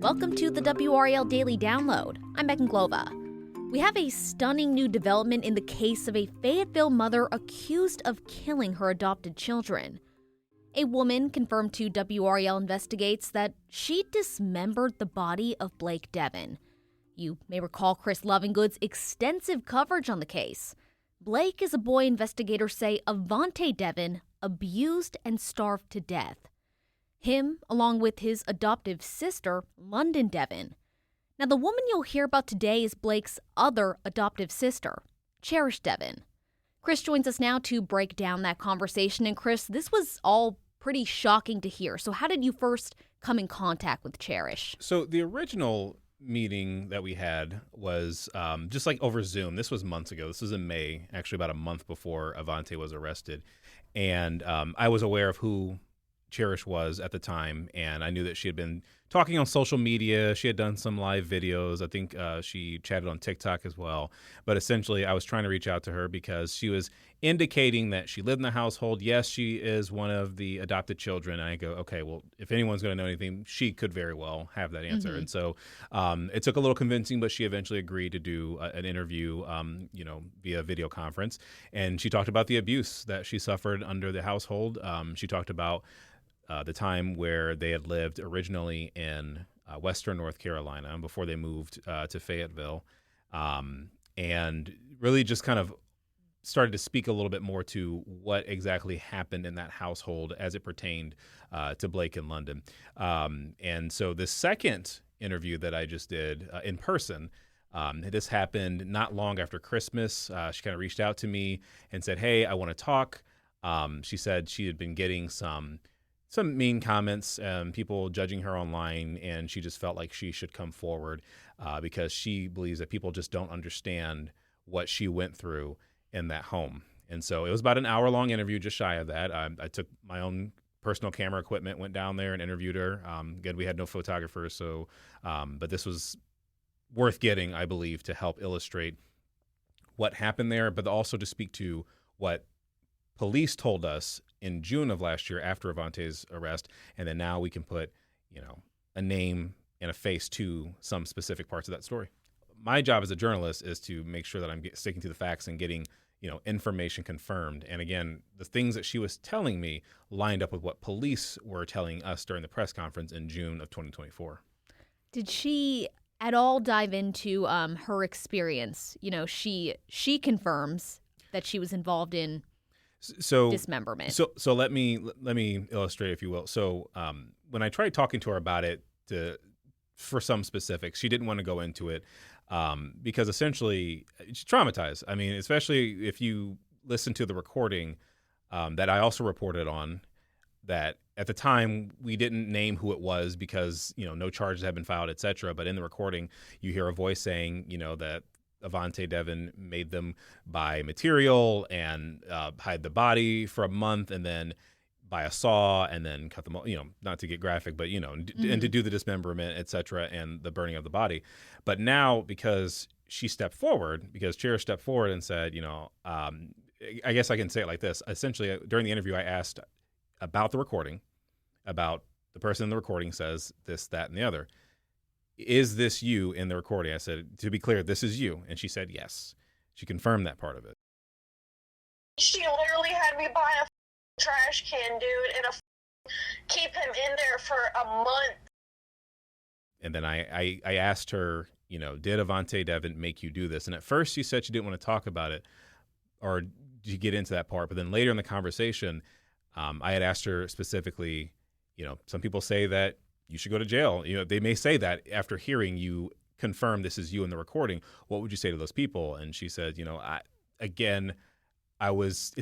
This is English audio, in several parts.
Welcome to the WRAL Daily Download. I'm Megan Glova. We have a stunning new development in the case of a Fayetteville mother accused of killing her adopted children. A woman confirmed to WRAL Investigates that she dismembered the body of Blake Deven. You may recall Chris Lovingood's extensive coverage on the case. Blake is a boy investigators say Avantae Deven abused and starved to death. Him, along with his adoptive sister, London Deven. Now, the woman you'll hear about today is Blake's other adoptive sister, Cherish Deven. Chris joins us now to break down that conversation. And Chris, this was all pretty shocking to hear. So how did you first come in contact with Cherish? So the original meeting that we had was just like over Zoom. This was months ago. This was in May, actually about a month before Avantae was arrested. And I was aware of who Cherish was at the time, and I knew that she had been talking on social media. She had done some live videos. I think she chatted on TikTok as well. But essentially, I was trying to reach out to her because she was indicating that she lived in the household. Yes, she is one of the adopted children. And I go, okay, well, if anyone's going to know anything, she could very well have that answer. Mm-hmm. And so it took a little convincing, but she eventually agreed to do an interview, via video conference. And she talked about the abuse that she suffered under the household. She talked about the time where they had lived originally in Western North Carolina before they moved to Fayetteville, and really just kind of started to speak a little bit more to what exactly happened in that household as it pertained to Blake and London. And so the second interview that I just did in person, this happened not long after Christmas. She kind of reached out to me and said, "Hey, I want to talk." She said she had been getting some mean comments, people judging her online, and she just felt like she should come forward because she believes that people just don't understand what she went through in that home. And so it was about an hour-long interview, just shy of that. I took my own personal camera equipment, went down there and interviewed her. Again, we had no photographers, so but this was worth getting, I believe, to help illustrate what happened there, but also to speak to what police told us in June of last year after Avantae's arrest, and then now we can put, a name and a face to some specific parts of that story. My job as a journalist is to make sure that I'm sticking to the facts and getting, information confirmed. And again, the things that she was telling me lined up with what police were telling us during the press conference in June of 2024. Did she at all dive into her experience? She confirms that she was involved in dismemberment. So let me illustrate, if you will. So when I tried talking to her about it for some specifics, she didn't want to go into it because essentially she's traumatized. I mean, especially if you listen to the recording that I also reported on, that at the time we didn't name who it was because no charges had been filed, et cetera. But in the recording, you hear a voice saying that Avantae Deven made them buy material and hide the body for a month and then buy a saw and then cut them, not to get graphic, but, and to do the dismemberment, et cetera, and the burning of the body. But now, because Cherish stepped forward and said, I guess I can say it like this. Essentially, during the interview, I asked about the recording, about the person in the recording says this, that, and the other. Is this you in the recording? I said, to be clear, this is you. And she said, yes. She confirmed that part of it. She literally had me buy a trash can, dude, and keep him in there for a month. And then I asked her, did Avantae Deven make you do this? And at first she said she didn't want to talk about it or to get into that part. But then later in the conversation, I had asked her specifically, some people say that you should go to jail. They may say that after hearing you confirm this is you in the recording. What would you say to those people? And she said, it's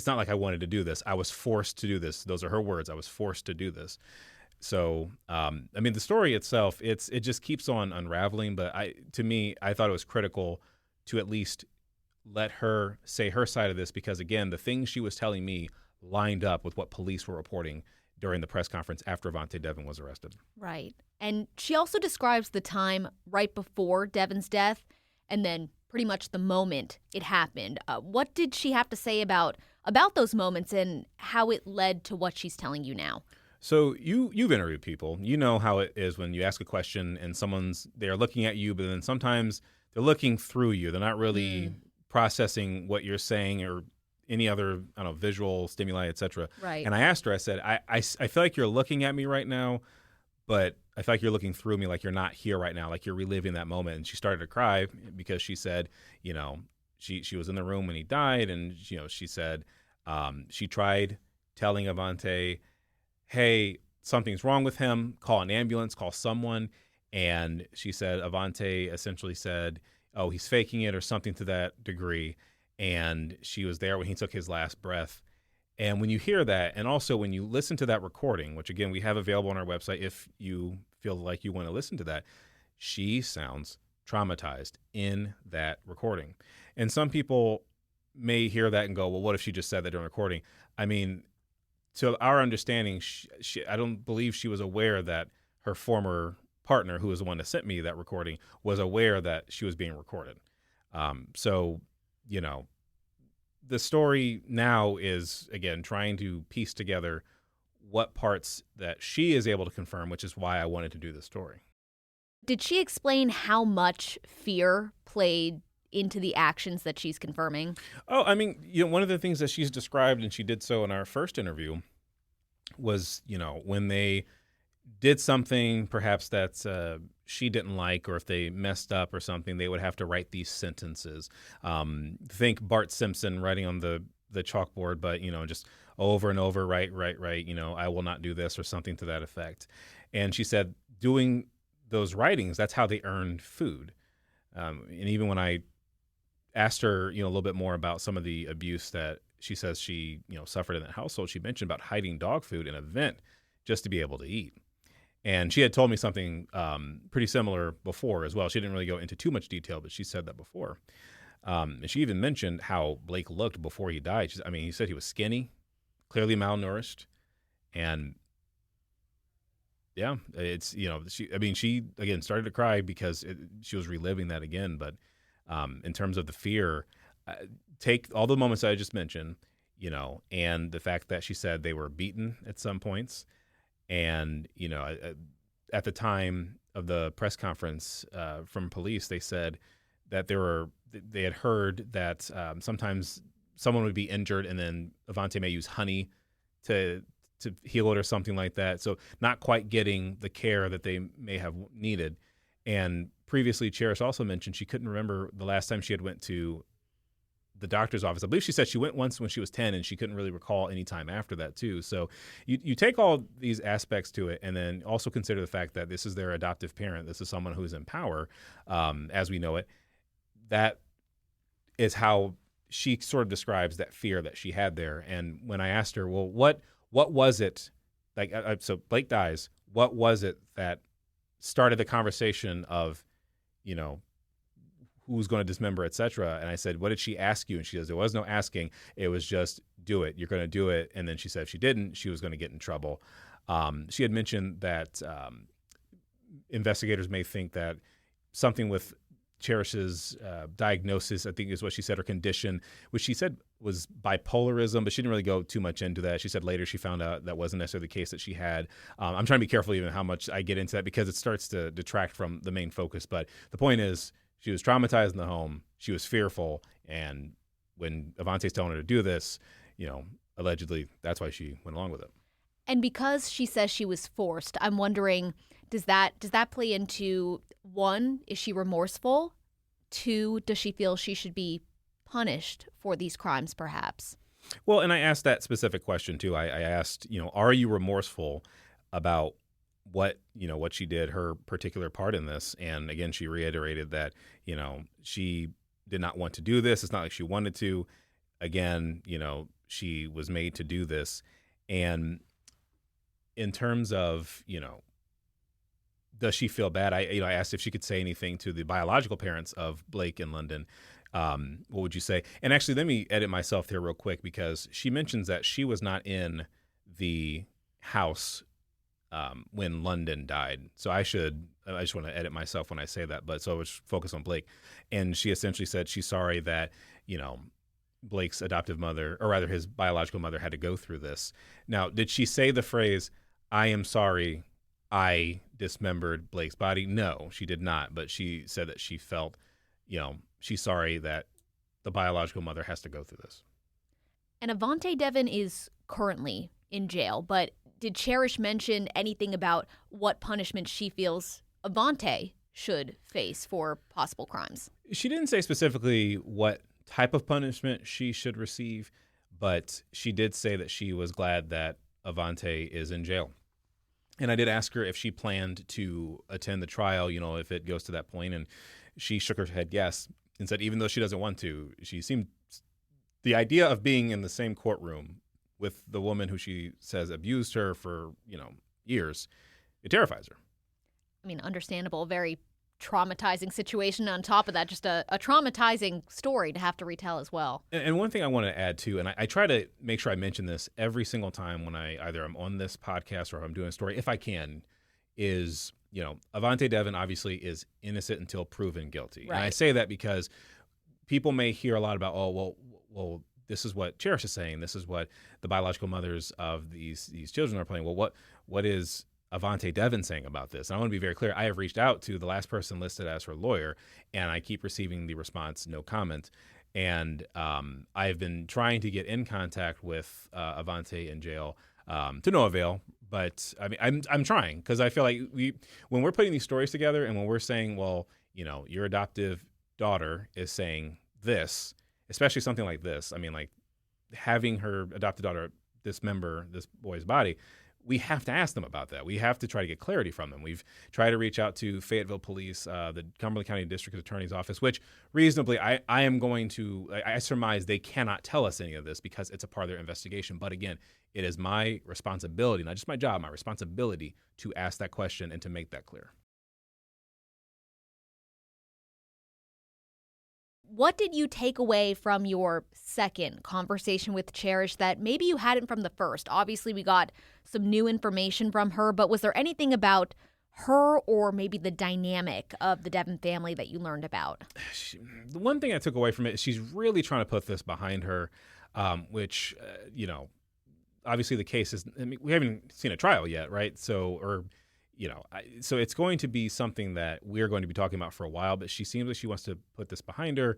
not like I wanted to do this. I was forced to do this. Those are her words. I was forced to do this. So, the story itself, it just keeps on unraveling. But to me, I thought it was critical to at least let her say her side of this because, again, the things she was telling me lined up with what police were reporting during the press conference after Avantae Deven was arrested. Right. And she also describes the time right before Deven's death and then pretty much the moment it happened. What did she have to say about those moments and how it led to what she's telling you now? So you've interviewed people. You know how it is when you ask a question and they're looking at you, but then sometimes they're looking through you. They're not really processing what you're saying or any other, I don't know, visual stimuli, etc. Right. And I asked her, I said, I feel like you're looking at me right now, but I feel like you're looking through me, like you're not here right now, like you're reliving that moment. And she started to cry because she said, she was in the room when he died, and she said she tried telling Avantae, hey, something's wrong with him, call an ambulance, call someone. And she said, Avantae essentially said, oh, he's faking it or something to that degree. And she was there when he took his last breath. And when you hear that, and also when you listen to that recording, which again, we have available on our website if you feel like you want to listen to that, she sounds traumatized in that recording. And some people may hear that and go, well, what if she just said that during recording? I mean, to our understanding, I don't believe she was aware that her former partner, who was the one that sent me that recording, was aware that she was being recorded. So, the story now is, again, trying to piece together what parts that she is able to confirm, which is why I wanted to do this story. Did she explain how much fear played into the actions that she's confirming? Oh, I mean, one of the things that she's described, and she did so in our first interview, was, when they did something perhaps that she didn't like, or if they messed up or something, they would have to write these sentences. Think Bart Simpson writing on the chalkboard, but, just over and over, right, I will not do this, or something to that effect. And she said doing those writings, that's how they earned food. And even when I asked her, a little bit more about some of the abuse that she says she, suffered in that household, she mentioned about hiding dog food in a vent just to be able to eat. And she had told me something pretty similar before as well. She didn't really go into too much detail, but she said that before. And she even mentioned how Blake looked before he died. He said he was skinny, clearly malnourished. And yeah, it's, she again started to cry because she was reliving that again. But in terms of the fear, take all the moments I just mentioned, and the fact that she said they were beaten at some points. And, at the time of the press conference from police, they said that they had heard that sometimes someone would be injured and then Avantae may use honey to heal it or something like that. So not quite getting the care that they may have needed. And previously, Cherish also mentioned she couldn't remember the last time she had went to the doctor's office. I believe she said she went once when she was 10, and she couldn't really recall any time after that too. So you take all these aspects to it, and then also consider the fact that this is their adoptive parent. This is someone who's in power, as we know it. That is how she sort of describes that fear that she had there. And when I asked her, well, what was it? Like, so Blake dies. What was it that started the conversation of, who's going to dismember, et cetera? And I said, what did she ask you? And she says, there was no asking. It was just, do it. You're going to do it. And then she said if she didn't, she was going to get in trouble. She had mentioned that investigators may think that something with Cherish's diagnosis, I think is what she said, her condition, which she said was bipolarism, but she didn't really go too much into that. She said later she found out that wasn't necessarily the case that she had. I'm trying to be careful even how much I get into that because it starts to detract from the main focus. But the point is, she was traumatized in the home. She was fearful. And when Avantae's telling her to do this, allegedly, that's why she went along with it. And because she says she was forced, I'm wondering, does that play into, one, is she remorseful? Two, does she feel she should be punished for these crimes, perhaps? Well, and I asked that specific question too. I asked, are you remorseful about what she did, her particular part in this? And again, she reiterated that, she did not want to do this. It's not like she wanted to. Again, she was made to do this. And in terms of, does she feel bad? I asked if she could say anything to the biological parents of Blake and London. What would you say? And actually, let me edit myself here real quick because she mentions that she was not in the house when London died. So I just want to edit myself when I say that. But so I was focused on Blake. And she essentially said she's sorry that, Blake's adoptive mother, or rather his biological mother, had to go through this. Now, did she say the phrase, I am sorry I dismembered Blake's body. No, she did not. But she said that she felt, she's sorry that the biological mother has to go through this. And Avantae Deven is currently in jail, but did Cherish mention anything about what punishment she feels Avantae should face for possible crimes? She didn't say specifically what type of punishment she should receive, but she did say that she was glad that Avantae is in jail. And I did ask her if she planned to attend the trial, if it goes to that point, and she shook her head yes, and said even though she doesn't want to, the idea of being in the same courtroom with the woman who she says abused her for, years, it terrifies her. I mean, understandable, very traumatizing situation. On top of that, just a traumatizing story to have to retell as well. And one thing I want to add too, and I try to make sure I mention this every single time when I either I'm on this podcast or I'm doing a story, if I can, is, Avantae Deven obviously is innocent until proven guilty. Right. And I say that because people may hear a lot about, well, this is what Cherish is saying. This is what the biological mothers of these children are playing. Well, what is Avantae Deven saying about this? And I want to be very clear. I have reached out to the last person listed as her lawyer, and I keep receiving the response, no comment. And I have been trying to get in contact with Avantae in jail to no avail. But I mean, I'm trying because I feel like when we're putting these stories together and when we're saying, well, your adoptive daughter is saying this, especially something like this. I mean, like having her adopted daughter dismember this boy's body, we have to ask them about that. We have to try to get clarity from them. We've tried to reach out to Fayetteville Police, the Cumberland County District Attorney's Office, which reasonably I surmise they cannot tell us any of this because it's a part of their investigation. But again, it is my responsibility, not just my job, my responsibility to ask that question and to make that clear. What did you take away from your second conversation with Cherish that maybe you hadn't from the first? Obviously, we got some new information from her, but was there anything about her or maybe the dynamic of the Deven family that you learned about? The one thing I took away from it is she's really trying to put this behind her, which, obviously the case is, we haven't seen a trial yet, right? So it's going to be something that we're going to be talking about for a while, but she seems like she wants to put this behind her.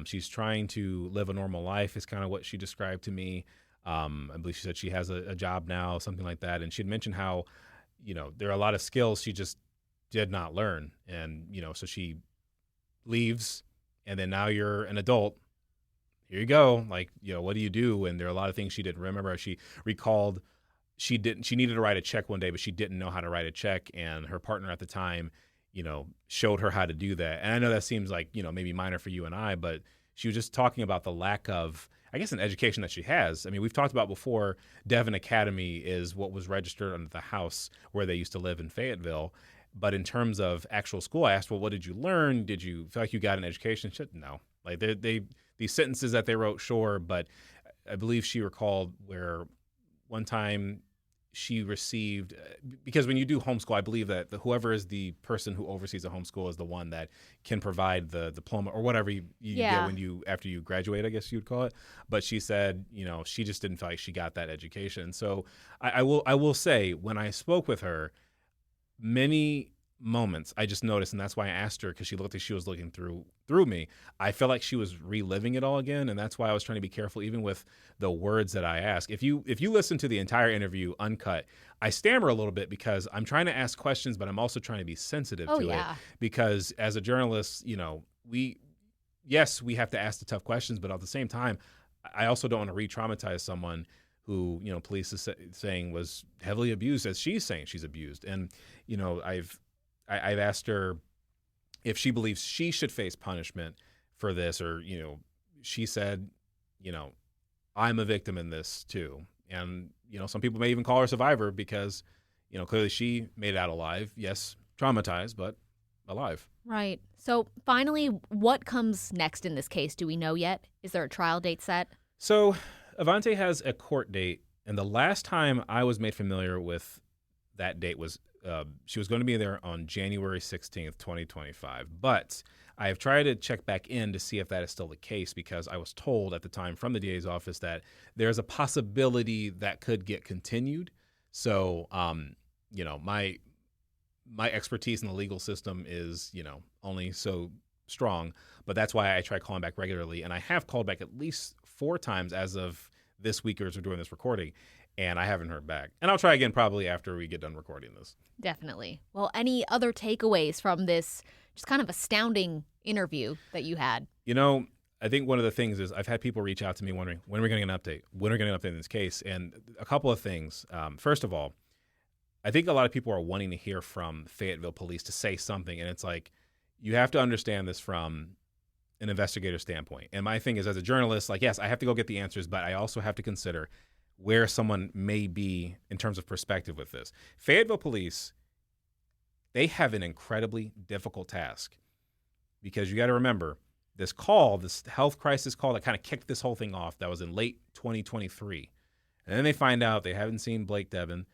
She's trying to live a normal life is kind of what she described to me. I believe she said she has a job now, something like that. And she had mentioned how, there are a lot of skills she just did not learn. And, so she leaves and then now you're an adult. Here you go. Like, what do you do? And there are a lot of things she didn't remember. She recalled she needed to write a check one day, but she didn't know how to write a check. And her partner at the time, showed her how to do that. And I know that seems like, maybe minor for you and I, but she was just talking about the lack of, I guess, an education that she has. I mean, we've talked about before, Deven Academy is what was registered under the house where they used to live in Fayetteville. But in terms of actual school, I asked, well, what did you learn? Did you feel like you got an education? She said, no. Like these sentences that they wrote, sure. But I believe she recalled where one time she received, because when you do homeschool, I believe that whoever is the person who oversees a homeschool is the one that can provide the diploma or whatever you get when after you graduate, I guess you'd call it. But she said, she just didn't feel like she got that education. So I will say, when I spoke with her, many moments I just noticed, and that's why I asked her, because she looked like she was looking through me. I felt like she was reliving it all again, and that's why I was trying to be careful even with the words that I ask. If you listen to the entire interview uncut, I stammer a little bit because I'm trying to ask questions, but I'm also trying to be sensitive to it. Because as a journalist, we have to ask the tough questions, but at the same time, I also don't want to re-traumatize someone who, police is saying was heavily abused, as she's saying she's abused. And, I've asked her if she believes she should face punishment for this, or, she said, I'm a victim in this too. And, some people may even call her a survivor because, clearly she made it out alive. Yes, traumatized, but alive. Right. So finally, what comes next in this case? Do we know yet? Is there a trial date set? So Avantae has a court date, and the last time I was made familiar with that date was she was going to be there on January 16th, 2025. But I have tried to check back in to see if that is still the case, because I was told at the time from the DA's office that there's a possibility that could get continued. So, my expertise in the legal system is, only so strong, but that's why I try calling back regularly. And I have called back at least 4 times as of this week as we're doing this recording, and I haven't heard back. And I'll try again probably after we get done recording this. Definitely. Well, any other takeaways from this just kind of astounding interview that you had? I think one of the things is I've had people reach out to me wondering, when are we going to get an update? When are we going to get an update in this case? And a couple of things. First of all, I think a lot of people are wanting to hear from Fayetteville police to say something. And it's like, you have to understand this from an investigator standpoint. And my thing is, as a journalist, like, yes, I have to go get the answers, but I also have to consider where someone may be in terms of perspective with this. Fayetteville police, they have an incredibly difficult task, because you got to remember, this health crisis call that kind of kicked this whole thing off, that was in late 2023. And then they find out they haven't seen Blake Deven.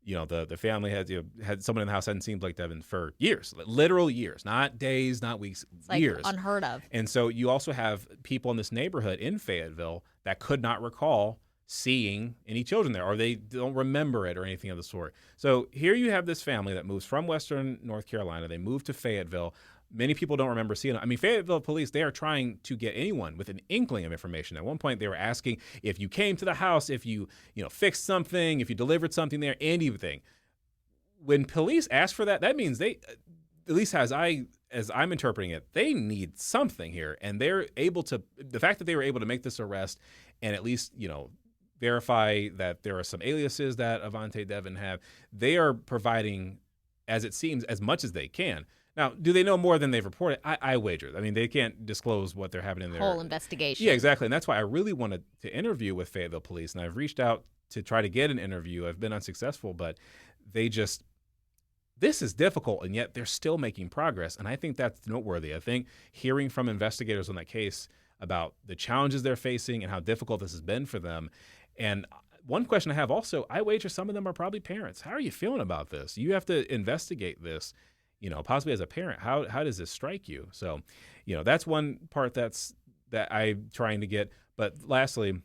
The family had someone in the house hadn't seen Blake Deven for years, literal years, not days, not weeks, it's years. Like unheard of. And so you also have people in this neighborhood in Fayetteville that could not recall seeing any children there, or they don't remember it or anything of the sort. So here you have this family that moves from Western North Carolina. They move to Fayetteville. Many people don't remember seeing it. I mean, Fayetteville police, they are trying to get anyone with an inkling of information. At one point, they were asking if you came to the house, if you fixed something, if you delivered something there, anything. When police ask for that, that means they, at least as I'm interpreting it, they need something here. And they're able to, the fact that they were able to make this arrest and at least, verify that there are some aliases that Avantae Deven have, they are providing, as it seems, as much as they can. Now, do they know more than they've reported? I wager. I mean, they can't disclose what they're having in their whole investigation. Yeah, exactly. And that's why I really wanted to interview with Fayetteville police. And I've reached out to try to get an interview. I've been unsuccessful, but this is difficult, and yet they're still making progress. And I think that's noteworthy. I think hearing from investigators on that case about the challenges they're facing and how difficult this has been for them. And one question I have also, I wager some of them are probably parents. How are you feeling about this? You have to investigate this. Possibly as a parent, how does this strike you? So, that's one part that I'm trying to get. But lastly,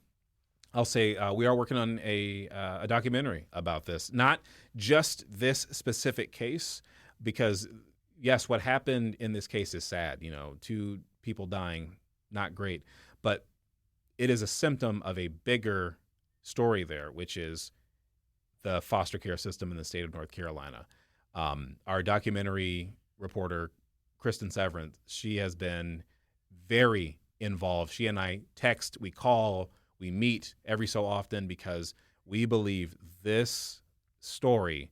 I'll say we are working on a documentary about this, not just this specific case, because yes, what happened in this case is sad. 2 people dying, not great, but it is a symptom of a bigger story there, which is the foster care system in the state of North Carolina. Our documentary reporter, Kristen Severance, she has been very involved. She and I text, we call, we meet every so often, because we believe this story,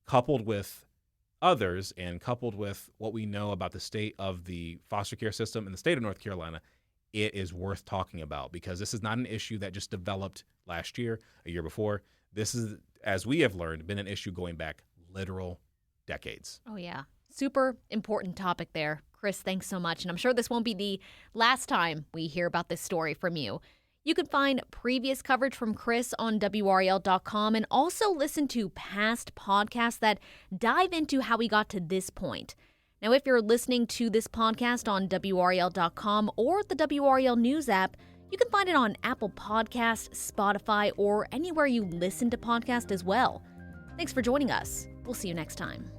coupled with others and coupled with what we know about the state of the foster care system in the state of North Carolina, it is worth talking about, because this is not an issue that just developed last year, a year before. This is, as we have learned, been an issue going back literal decades. Oh, yeah. Super important topic there. Chris, thanks so much. And I'm sure this won't be the last time we hear about this story from you. You can find previous coverage from Chris on WRAL.com and also listen to past podcasts that dive into how we got to this point. Now, if you're listening to this podcast on WRAL.com or the WRAL News app, you can find it on Apple Podcasts, Spotify, or anywhere you listen to podcasts as well. Thanks for joining us. We'll see you next time.